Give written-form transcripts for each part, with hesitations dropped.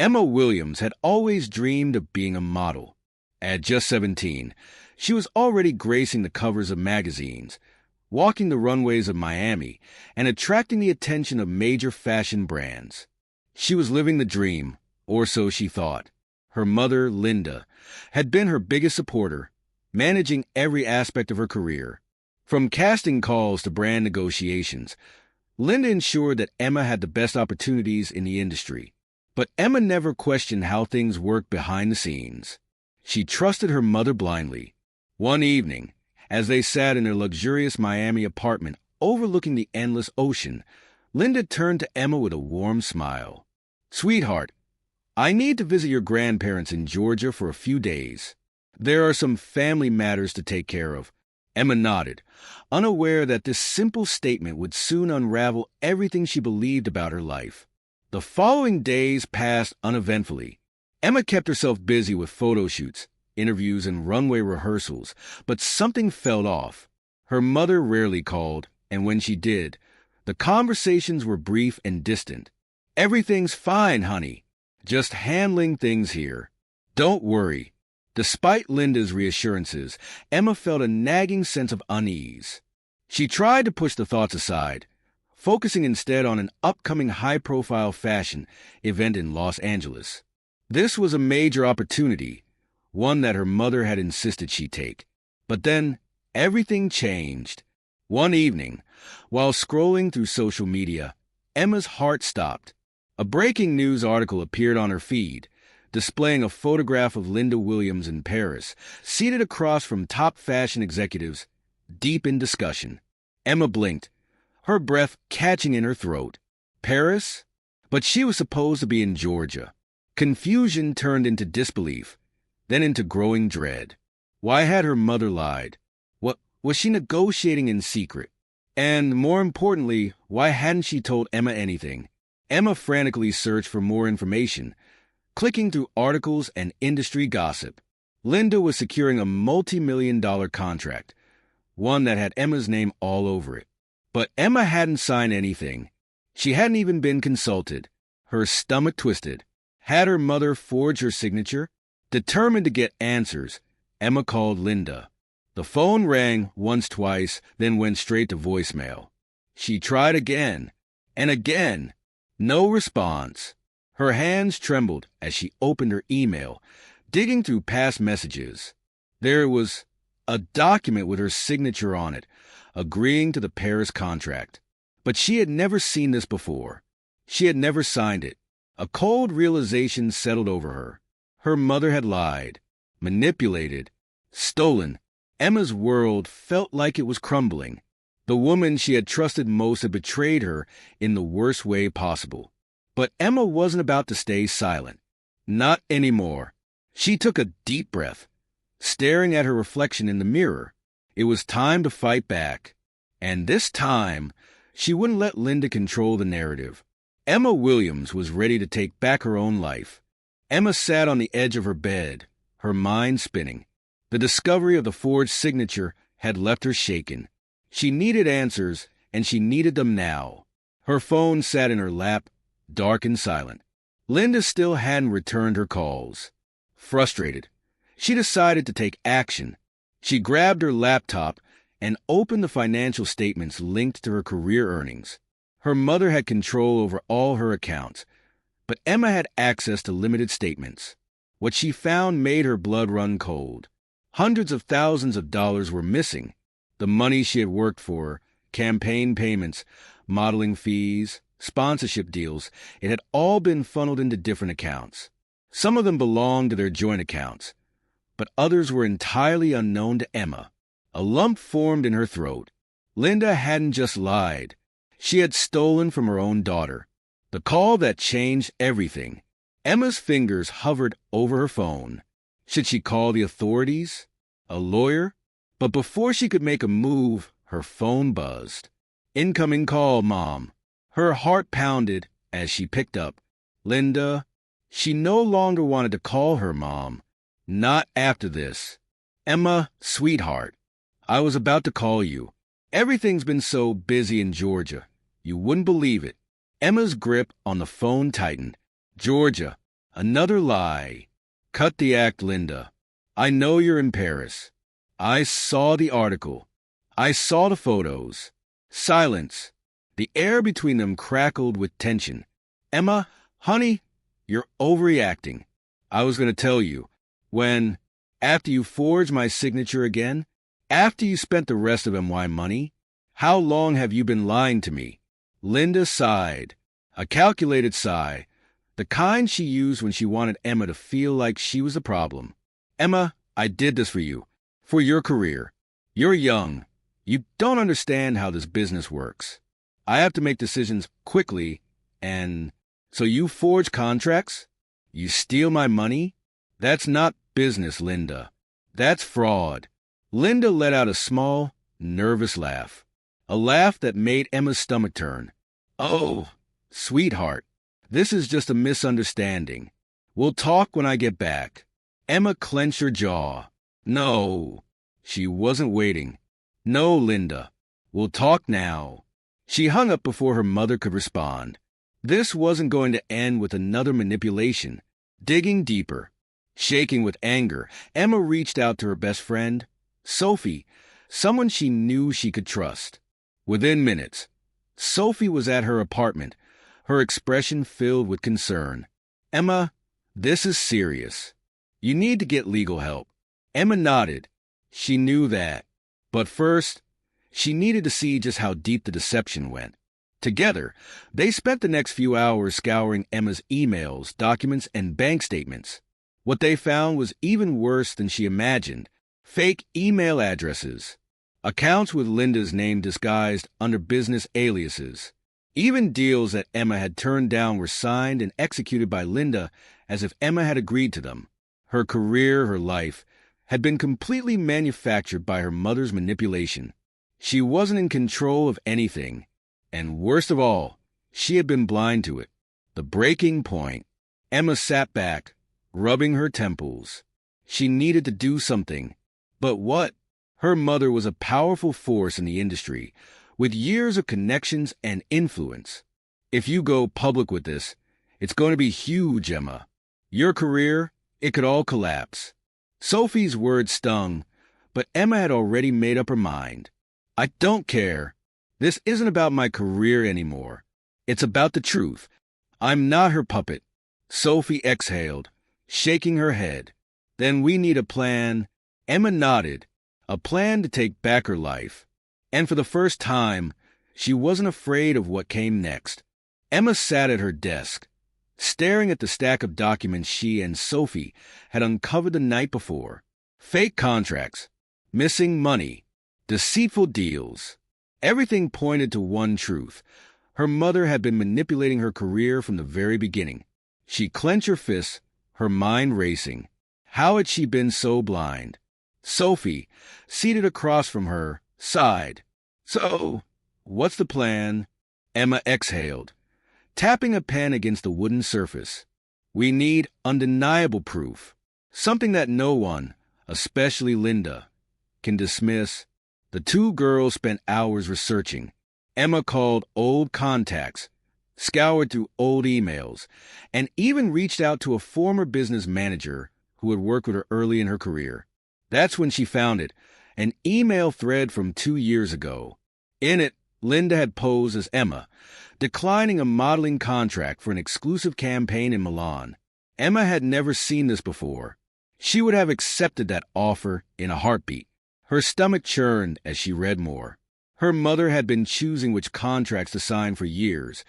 Emma Williams had always dreamed of being a model. At just 17, she was already gracing the covers of magazines, walking the runways of Miami, and attracting the attention of major fashion brands. She was living the dream, or so she thought. Her mother, Linda, had been her biggest supporter, managing every aspect of her career. From casting calls to brand negotiations, Linda ensured that Emma had the best opportunities in the industry. But Emma never questioned how things worked behind the scenes. She trusted her mother blindly. One evening, as they sat in their luxurious Miami apartment overlooking the endless ocean, Linda turned to Emma with a warm smile. "Sweetheart, I need to visit your grandparents in Georgia for a few days. There are some family matters to take care of." Emma nodded, unaware that this simple statement would soon unravel everything she believed about her life. The following days passed uneventfully. Emma kept herself busy with photo shoots, interviews, and runway rehearsals, but something felt off. Her mother rarely called, and when she did, the conversations were brief and distant. "Everything's fine, honey. Just handling things here. Don't worry." Despite Linda's reassurances, Emma felt a nagging sense of unease. She tried to push the thoughts aside, focusing instead on an upcoming high-profile fashion event in Los Angeles. This was a major opportunity, one that her mother had insisted she take. But then, everything changed. One evening, while scrolling through social media, Emma's heart stopped. A breaking news article appeared on her feed, displaying a photograph of Linda Williams in Paris, seated across from top fashion executives, deep in discussion. Emma blinked, her breath catching in her throat. Paris? But she was supposed to be in Georgia. Confusion turned into disbelief, then into growing dread. Why had her mother lied? What was she negotiating in secret? And more importantly, why hadn't she told Emma anything? Emma frantically searched for more information, clicking through articles and industry gossip. Linda was securing a multi-million-dollar contract, one that had Emma's name all over it. But Emma hadn't signed anything. She hadn't even been consulted. Her stomach twisted. Had her mother forged her signature? Determined to get answers, Emma called Linda. The phone rang once, twice, then went straight to voicemail. She tried again, and again. No response. Her hands trembled as she opened her email, digging through past messages. There was a document with her signature on it, agreeing to the Paris contract. But she had never seen this before. She had never signed it. A cold realization settled over her. Her mother had lied, manipulated, stolen. Emma's world felt like it was crumbling. The woman she had trusted most had betrayed her in the worst way possible. But Emma wasn't about to stay silent. Not anymore. She took a deep breath, staring at her reflection in the mirror. It was time to fight back. And this time, she wouldn't let Linda control the narrative. Emma Williams was ready to take back her own life. Emma sat on the edge of her bed, her mind spinning. The discovery of the forged signature had left her shaken. She needed answers, and she needed them now. Her phone sat in her lap, dark and silent. Linda still hadn't returned her calls. Frustrated, she decided to take action. She grabbed her laptop and opened the financial statements linked to her career earnings. Her mother had control over all her accounts, but Emma had access to limited statements. What she found made her blood run cold. Hundreds of thousands of dollars were missing. The money she had worked for, campaign payments, modeling fees, sponsorship deals, it had all been funneled into different accounts. Some of them belonged to their joint accounts, but others were entirely unknown to Emma. A lump formed in her throat. Linda hadn't just lied. She had stolen from her own daughter. The call that changed everything. Emma's fingers hovered over her phone. Should she call the authorities? A lawyer? But before she could make a move, her phone buzzed. "Incoming call, Mom." Her heart pounded as she picked up. Linda. She no longer wanted to call her mom. Not after this. "Emma, sweetheart, I was about to call you. Everything's been so busy in Georgia. You wouldn't believe it." Emma's grip on the phone tightened. "Georgia. Another lie. Cut the act, Linda. I know you're in Paris. I saw the article. I saw the photos. Silence. The air between them crackled with tension. Emma, honey, you're overreacting. I was going to tell you. After you forged my signature again, after you spent the rest of MY money, how long have you been lying to me? Linda sighed. A calculated sigh. The kind she used when she wanted Emma to feel like she was the problem. Emma, I did this for you. For your career. You're young. You don't understand how this business works. I have to make decisions quickly, and so you forge contracts? You steal my money? That's not business, Linda. That's fraud. Linda let out a small, nervous laugh. A laugh that made Emma's stomach turn. Oh, sweetheart, this is just a misunderstanding. We'll talk when I get back. Emma clenched her jaw. No. She wasn't waiting. No, Linda. We'll talk now. She hung up before her mother could respond. This wasn't going to end with another manipulation. Digging deeper. Shaking with anger, Emma reached out to her best friend, Sophie, someone she knew she could trust. Within minutes, Sophie was at her apartment, her expression filled with concern. Emma, this is serious. You need to get legal help. Emma nodded. She knew that. But first, she needed to see just how deep the deception went. Together, they spent the next few hours scouring Emma's emails, documents, and bank statements. What they found was even worse than she imagined. Fake email addresses. Accounts with Linda's name disguised under business aliases. Even deals that Emma had turned down were signed and executed by Linda as if Emma had agreed to them. Her career, her life, had been completely manufactured by her mother's manipulation. She wasn't in control of anything. And worst of all, she had been blind to it. The breaking point. Emma sat back, rubbing her temples. She needed to do something. But what? Her mother was a powerful force in the industry, with years of connections and influence. If you go public with this, it's going to be huge, Emma. Your career, it could all collapse. Sophie's words stung, but Emma had already made up her mind. I don't care. This isn't about my career anymore. It's about the truth. I'm not her puppet. Sophie exhaled, shaking her head. Then we need a plan. Emma nodded. A plan to take back her life. And for the first time, she wasn't afraid of what came next. Emma sat at her desk, staring at the stack of documents she and Sophie had uncovered the night before. Fake contracts, missing money, deceitful deals. Everything pointed to one truth. Her mother had been manipulating her career from the very beginning. She clenched her fists, her mind racing. How had she been so blind? Sophie, seated across from her, sighed. So, what's the plan? Emma exhaled, tapping a pen against the wooden surface. We need undeniable proof. Something that no one, especially Linda, can dismiss. The two girls spent hours researching. Emma called old contacts, scoured through old emails, and even reached out to a former business manager who had worked with her early in her career. That's when she found it, an email thread from 2 years ago. In it, Linda had posed as Emma, declining a modeling contract for an exclusive campaign in Milan. Emma had never seen this before. She would have accepted that offer in a heartbeat. Her stomach churned as she read more. Her mother had been choosing which contracts to sign for years,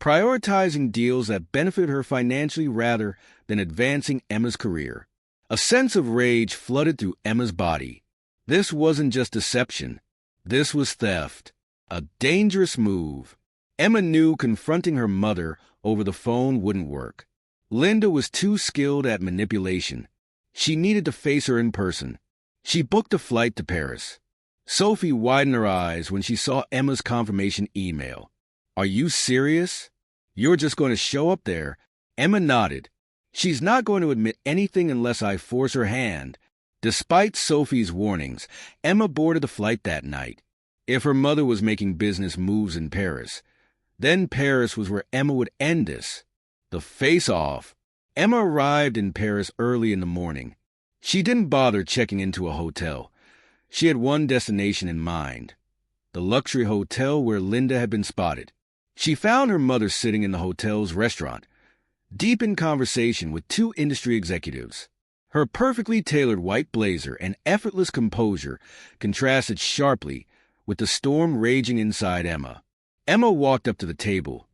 prioritizing deals that benefited her financially rather than advancing Emma's career. A sense of rage flooded through Emma's body. This wasn't just deception. This was theft. A dangerous move. Emma knew confronting her mother over the phone wouldn't work. Linda was too skilled at manipulation. She needed to face her in person. She booked a flight to Paris. Sophie widened her eyes when she saw Emma's confirmation email. Are you serious? You're just going to show up there? Emma nodded. She's not going to admit anything unless I force her hand. Despite Sophie's warnings, Emma boarded the flight that night. If her mother was making business moves in Paris, then Paris was where Emma would end this. The face-off. Emma arrived in Paris early in the morning. She didn't bother checking into a hotel. She had one destination in mind, the luxury hotel where Linda had been spotted. She found her mother sitting in the hotel's restaurant, deep in conversation with two industry executives. Her perfectly tailored white blazer and effortless composure contrasted sharply with the storm raging inside Emma. Emma walked up to the table,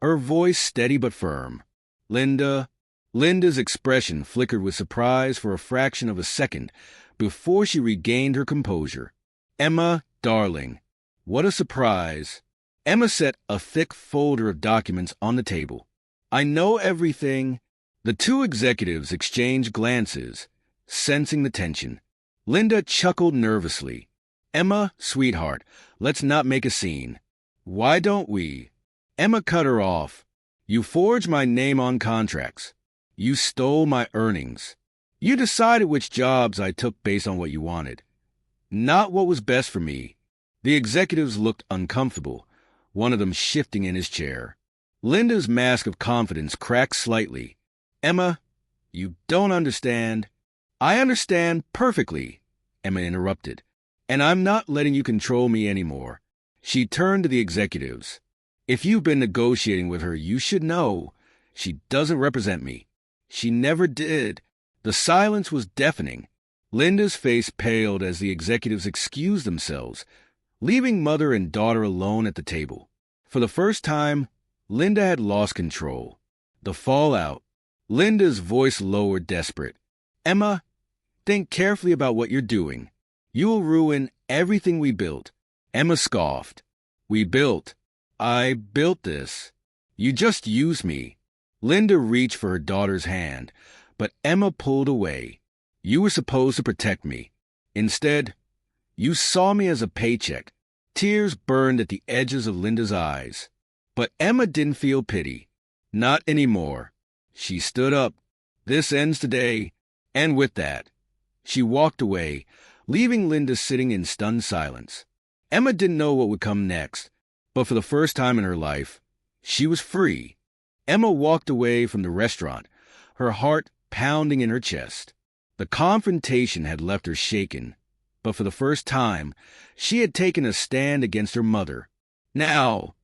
her voice steady but firm. Linda. Linda's expression flickered with surprise for a fraction of a second before she regained her composure. Emma, darling. What a surprise. Emma set a thick folder of documents on the table. I know everything. The two executives exchanged glances, sensing the tension. Linda chuckled nervously. Emma, sweetheart, let's not make a scene. Why don't we? Emma cut her off. You forged my name on contracts. You stole my earnings. You decided which jobs I took based on what you wanted, not what was best for me. The executives looked uncomfortable, one of them shifting in his chair. Linda's mask of confidence cracked slightly. Emma, you don't understand. I understand perfectly, Emma interrupted, and I'm not letting you control me anymore. She turned to the executives. If you've been negotiating with her, you should know. She doesn't represent me. She never did. The silence was deafening. Linda's face paled as the executives excused themselves, leaving mother and daughter alone at the table. For the first time, Linda had lost control. The fallout. Linda's voice lowered, desperate. Emma, think carefully about what you're doing. You will ruin everything we built. Emma scoffed. We built. I built this. You just used me. Linda reached for her daughter's hand, but Emma pulled away. You were supposed to protect me. Instead, you saw me as a paycheck. Tears burned at the edges of Linda's eyes. But Emma didn't feel pity. Not anymore. She stood up. This ends today. And with that, she walked away, leaving Linda sitting in stunned silence. Emma didn't know what would come next, but for the first time in her life, she was free. Emma walked away from the restaurant, her heart pounding in her chest. The confrontation had left her shaken, but for the first time, she had taken a stand against her mother. Now,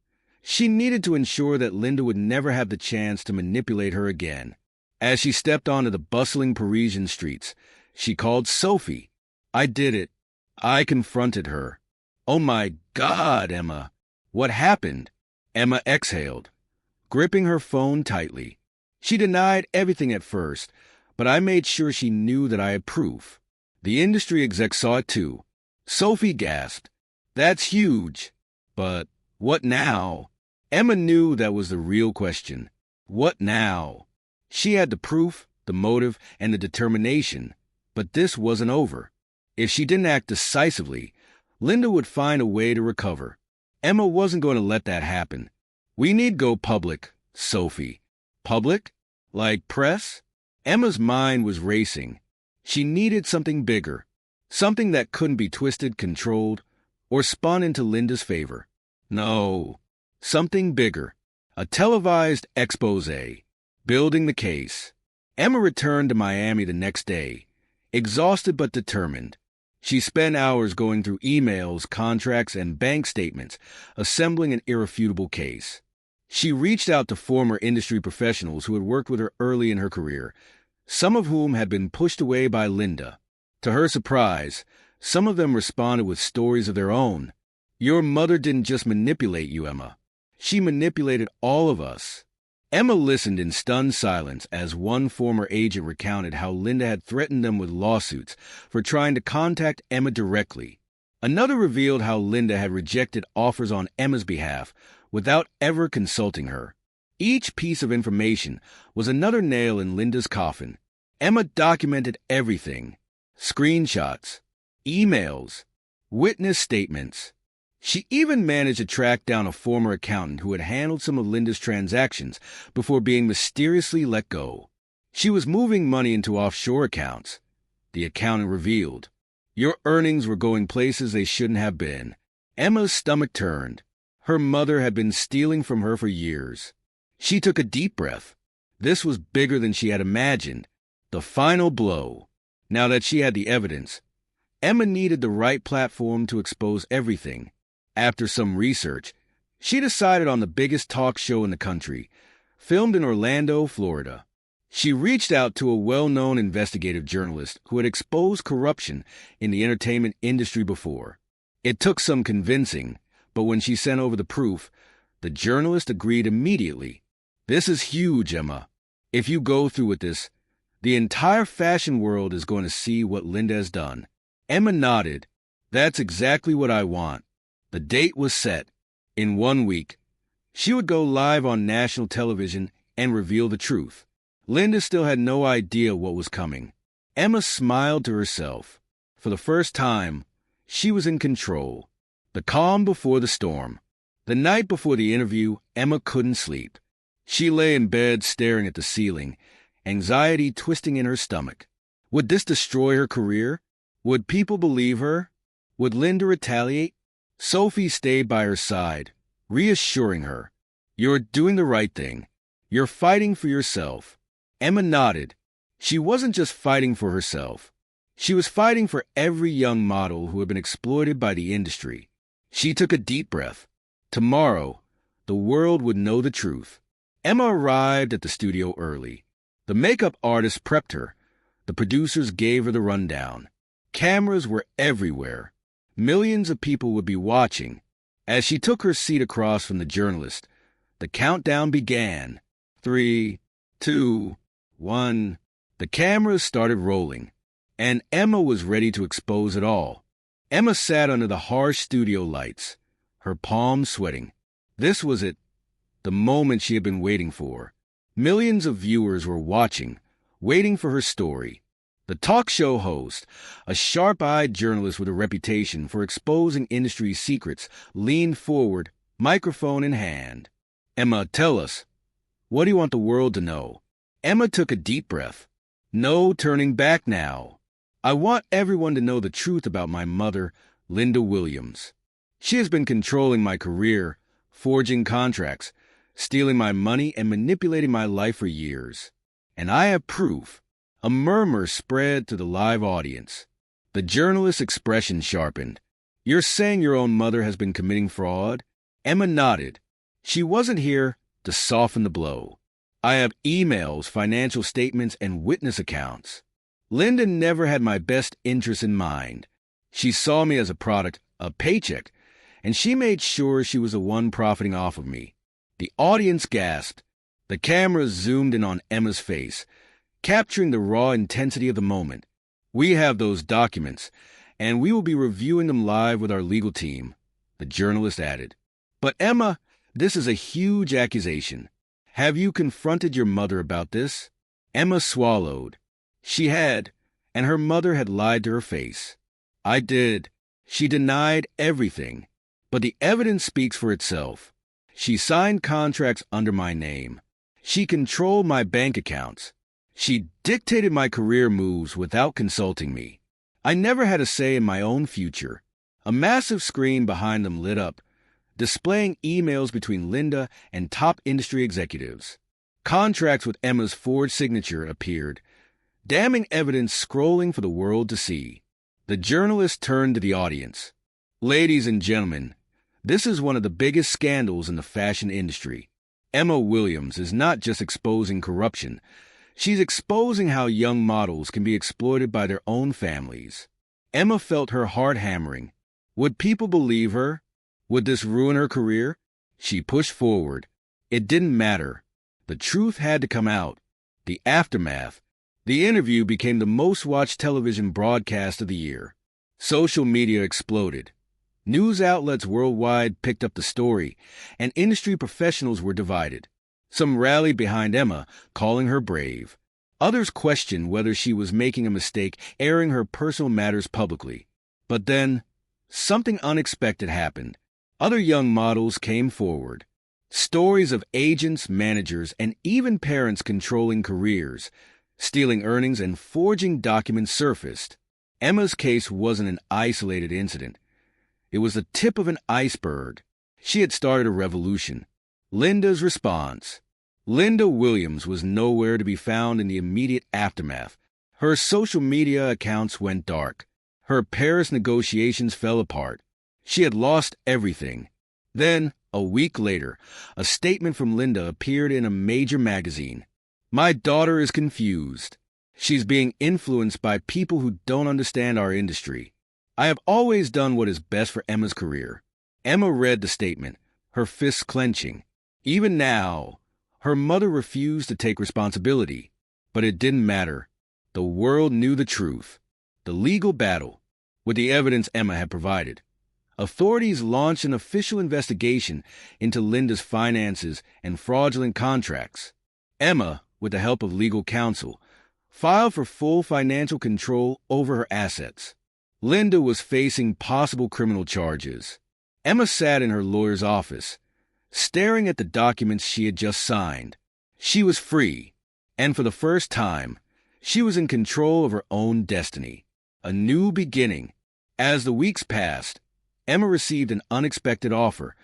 she needed to ensure that Linda would never have the chance to manipulate her again. As she stepped onto the bustling Parisian streets, she called Sophie. I did it. I confronted her. Oh my God, Emma. What happened? Emma exhaled, gripping her phone tightly. She denied everything at first, but I made sure she knew that I had proof. The industry exec saw it too. Sophie gasped. That's huge. But what now? Emma knew that was the real question. What now? She had the proof, the motive, and the determination, but this wasn't over. If she didn't act decisively, Linda would find a way to recover. Emma wasn't going to let that happen. We need go public, Sophie. Public? Like press? Emma's mind was racing. She needed something bigger, something that couldn't be twisted, controlled, or spun into Linda's favor. No, something bigger. A televised exposé. Building the case. Emma returned to Miami the next day, exhausted but determined. She spent hours going through emails, contracts, and bank statements, assembling an irrefutable case. She reached out to former industry professionals who had worked with her early in her career, some of whom had been pushed away by Linda. To her surprise, some of them responded with stories of their own. Your mother didn't just manipulate you, Emma. She manipulated all of us. Emma listened in stunned silence as one former agent recounted how Linda had threatened them with lawsuits for trying to contact Emma directly. Another revealed how Linda had rejected offers on Emma's behalf without ever consulting her. Each piece of information was another nail in Linda's coffin. Emma documented everything. Screenshots, emails, witness statements. She even managed to track down a former accountant who had handled some of Linda's transactions before being mysteriously let go. She was moving money into offshore accounts. The accountant revealed. Your earnings were going places they shouldn't have been. Emma's stomach turned. Her mother had been stealing from her for years. She took a deep breath. This was bigger than she had imagined. The final blow. Now that she had the evidence, Emma needed the right platform to expose everything. After some research, she decided on the biggest talk show in the country, filmed in Orlando, Florida. She reached out to a well-known investigative journalist who had exposed corruption in the entertainment industry before. It took some convincing, but when she sent over the proof, the journalist agreed immediately. "This is huge, Emma. If you go through with this, the entire fashion world is going to see what Linda has done." Emma nodded. "That's exactly what I want." The date was set. In 1 week, she would go live on national television and reveal the truth. Linda still had no idea what was coming. Emma smiled to herself. For the first time, she was in control. The calm before the storm. The night before the interview, Emma couldn't sleep. She lay in bed staring at the ceiling, anxiety twisting in her stomach. Would this destroy her career? Would people believe her? Would Linda retaliate? Sophie stayed by her side, reassuring her. "You're doing the right thing. You're fighting for yourself." Emma nodded. She wasn't just fighting for herself. She was fighting for every young model who had been exploited by the industry. She took a deep breath. Tomorrow, the world would know the truth. Emma arrived at the studio early. The makeup artist prepped her. The producers gave her the rundown. Cameras were everywhere. Millions of people would be watching. As she took her seat across from the journalist, the countdown began. 3, 2, 1. The cameras started rolling, and Emma was ready to expose it all. Emma sat under the harsh studio lights, her palms sweating. This was it, the moment she had been waiting for. Millions of viewers were watching, waiting for her story. The talk show host, a sharp-eyed journalist with a reputation for exposing industry secrets, leaned forward, microphone in hand. "Emma, tell us. What do you want the world to know?" Emma took a deep breath. "No turning back now. I want everyone to know the truth about my mother, Linda Williams. She has been controlling my career, forging contracts, stealing my money, and manipulating my life for years. And I have proof." A murmur spread to the live audience. The journalist's expression sharpened. "You're saying your own mother has been committing fraud?" Emma nodded. She wasn't here to soften the blow. "I have emails, financial statements, and witness accounts. Linda never had my best interests in mind. She saw me as a product, a paycheck, and she made sure she was the one profiting off of me." The audience gasped. The cameras zoomed in on Emma's face, capturing the raw intensity of the moment. "We have those documents, and we will be reviewing them live with our legal team," the journalist added. "But Emma, this is a huge accusation. Have you confronted your mother about this?" Emma swallowed. She had, and her mother had lied to her face. "I did. She denied everything. But the evidence speaks for itself. She signed contracts under my name. She controlled my bank accounts. She dictated my career moves without consulting me. I never had a say in my own future." A massive screen behind them lit up, displaying emails between Linda and top industry executives. Contracts with Emma's forged signature appeared, damning evidence scrolling for the world to see. The journalist turned to the audience. "Ladies and gentlemen, this is one of the biggest scandals in the fashion industry. Emma Williams is not just exposing corruption. She's exposing how young models can be exploited by their own families." Emma felt her heart hammering. Would people believe her? Would this ruin her career? She pushed forward. It didn't matter. The truth had to come out. The aftermath. The interview became the most-watched television broadcast of the year. Social media exploded. News outlets worldwide picked up the story, and industry professionals were divided. Some rallied behind Emma, calling her brave. Others questioned whether she was making a mistake airing her personal matters publicly. But then, something unexpected happened. Other young models came forward. Stories of agents, managers, and even parents controlling careers, stealing earnings, and forging documents surfaced. Emma's case wasn't an isolated incident. It was the tip of an iceberg. She had started a revolution. Linda's response. Linda Williams was nowhere to be found in the immediate aftermath. Her social media accounts went dark. Her Paris negotiations fell apart. She had lost everything. Then, a week later, a statement from Linda appeared in a major magazine. "My daughter is confused. She's being influenced by people who don't understand our industry. I have always done what is best for Emma's career." Emma read the statement, her fists clenching. Even now, her mother refused to take responsibility. But it didn't matter. The world knew the truth. The legal battle, with the evidence Emma had provided. Authorities launched an official investigation into Linda's finances and fraudulent contracts. Emma, with the help of legal counsel, filed for full financial control over her assets. Linda was facing possible criminal charges. Emma sat in her lawyer's office, staring at the documents she had just signed. She was free, and for the first time, she was in control of her own destiny. A new beginning. As the weeks passed, Emma received an unexpected offer,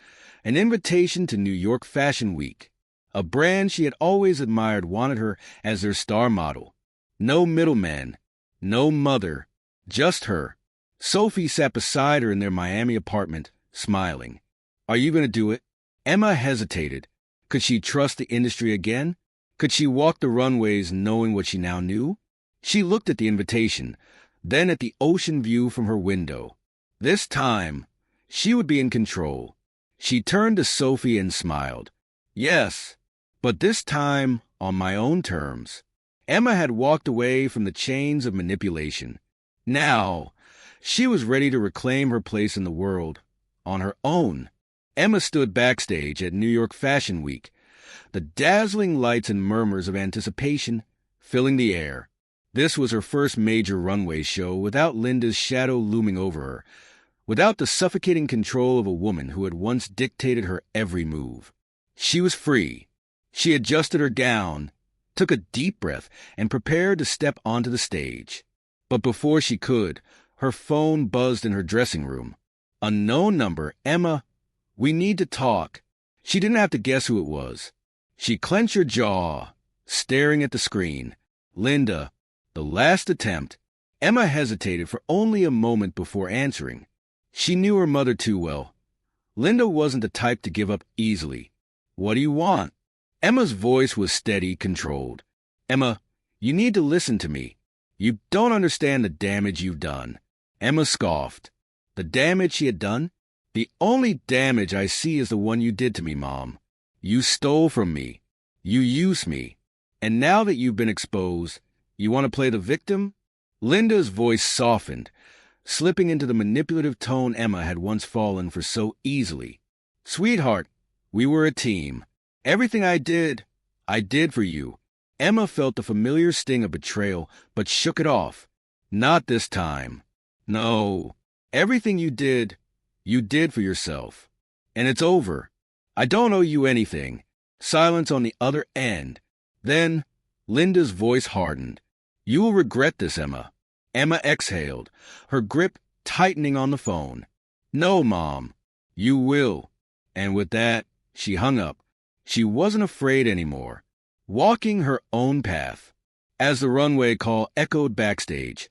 an invitation to New York Fashion Week. A brand she had always admired wanted her as their star model. No middleman, no mother, just her. Sophie sat beside her in their Miami apartment, smiling. "Are you going to do it?" Emma hesitated. Could she trust the industry again? Could she walk the runways knowing what she now knew? She looked at the invitation, then at the ocean view from her window. This time, she would be in control. She turned to Sophie and smiled. "Yes, but this time on my own terms." Emma had walked away from the chains of manipulation. Now, she was ready to reclaim her place in the world, on her own. Emma stood backstage at New York Fashion Week, the dazzling lights and murmurs of anticipation filling the air. This was her first major runway show without Linda's shadow looming over her, without the suffocating control of a woman who had once dictated her every move. She was free. She adjusted her gown, took a deep breath, and prepared to step onto the stage. But before she could, her phone buzzed in her dressing room. A known number. "Emma, we need to talk." She didn't have to guess who it was. She clenched her jaw, staring at the screen. "Linda, the last attempt." Emma hesitated for only a moment before answering. She knew her mother too well. Linda wasn't the type to give up easily. "What do you want?" Emma's voice was steady, controlled. "Emma, you need to listen to me. You don't understand the damage you've done." Emma scoffed. The damage she had done? "The only damage I see is the one you did to me, Mom. You stole from me. You used me. And now that you've been exposed, you want to play the victim?" Linda's voice softened, slipping into the manipulative tone Emma had once fallen for so easily. "Sweetheart, we were a team. Everything I did for you." Emma felt the familiar sting of betrayal, but shook it off. "Not this time. No. Everything you did for yourself. And it's over. I don't owe you anything." Silence on the other end. Then, Linda's voice hardened. "You will regret this, Emma." Emma exhaled, her grip tightening on the phone. "No, Mom. You will." And with that, she hung up. She wasn't afraid anymore. Walking her own path. As the runway call echoed backstage,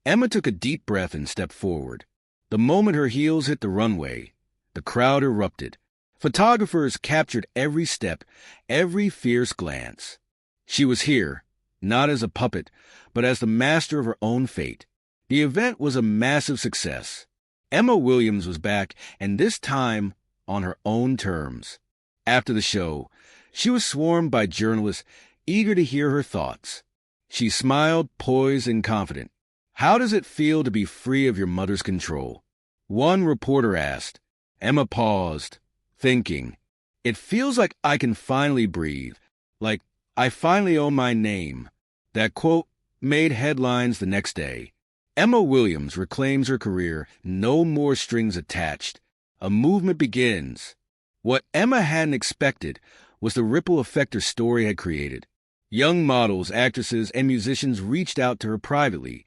Emma took a deep breath and stepped forward. The moment her heels hit the runway, the crowd erupted. Photographers captured every step, every fierce glance. She was here, not as a puppet, but as the master of her own fate. The event was a massive success. Emma Williams was back, and this time on her own terms. After the show, she was swarmed by journalists eager to hear her thoughts. She smiled, poised and confident. "How does it feel to be free of your mother's control?" One reporter asked. Emma paused, thinking. "It feels like I can finally breathe, like I finally own my name." That quote made headlines the next day. Emma Williams reclaims her career, no more strings attached. A movement begins. What Emma hadn't expected was the ripple effect her story had created. Young models, actresses, and musicians reached out to her privately,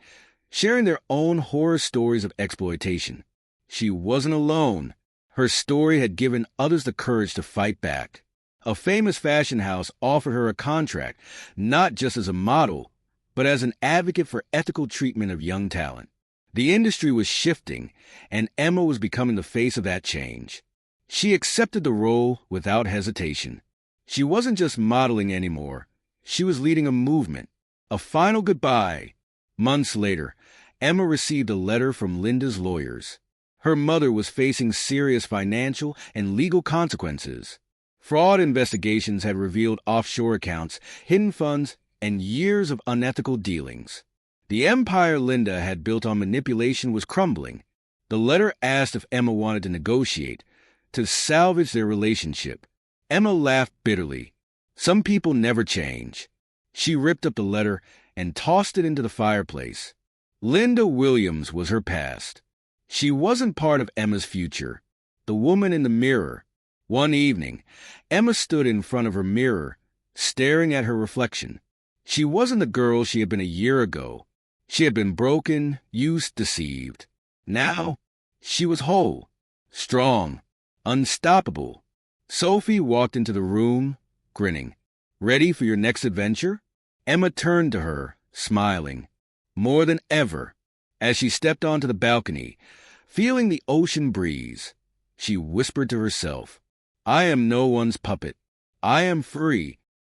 sharing their own horror stories of exploitation. She wasn't alone. Her story had given others the courage to fight back. A famous fashion house offered her a contract, not just as a model, but as an advocate for ethical treatment of young talent. The industry was shifting, and Emma was becoming the face of that change. She accepted the role without hesitation. She wasn't just modeling anymore. She was leading a movement. A final goodbye. Months later, Emma received a letter from Linda's lawyers. Her mother was facing serious financial and legal consequences. Fraud investigations had revealed offshore accounts, hidden funds, and years of unethical dealings. The empire Linda had built on manipulation was crumbling. The letter asked if Emma wanted to negotiate, to salvage their relationship. Emma laughed bitterly. Some people never change. She ripped up the letter and tossed it into the fireplace. Linda Williams was her past. She wasn't part of Emma's future. The woman in the mirror. One evening, Emma stood in front of her mirror, staring at her reflection. She wasn't the girl she had been a year ago. She had been broken, used, deceived. Now, she was whole, strong, unstoppable. Sophie walked into the room, grinning. Ready for your next adventure? Emma turned to her, smiling. More than ever. As she stepped onto the balcony, feeling the ocean breeze, she whispered to herself, I am no one's puppet. I am free.